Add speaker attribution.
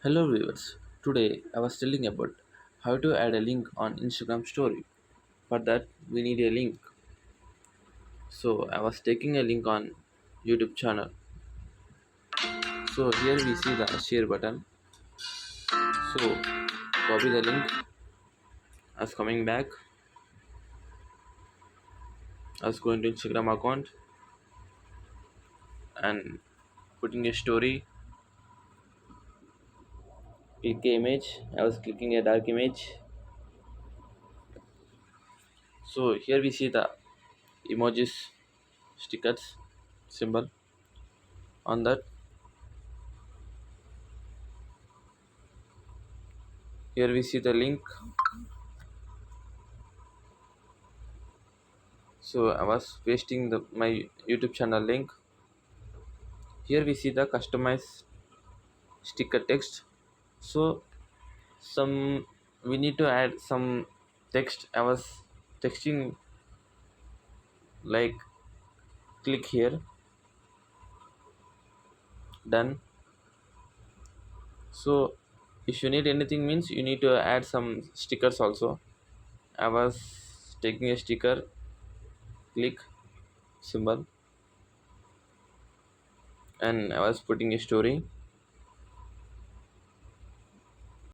Speaker 1: Hello viewers, today I was telling about how to add a link on Instagram story. For that we need a link. So I was taking a link on YouTube channel. So here we see the share button. So copy the link as coming back as going to Instagram account and putting a story, click a image. I was clicking a dark image. So here we see the emojis stickers symbol on that. Here we see the link. So I was pasting my YouTube channel link. Here we see the customized sticker text. So some we need to add some text. I was texting like click here, done. So if you need anything means you need to add some stickers also. I was taking a sticker, click symbol, and I was putting a story.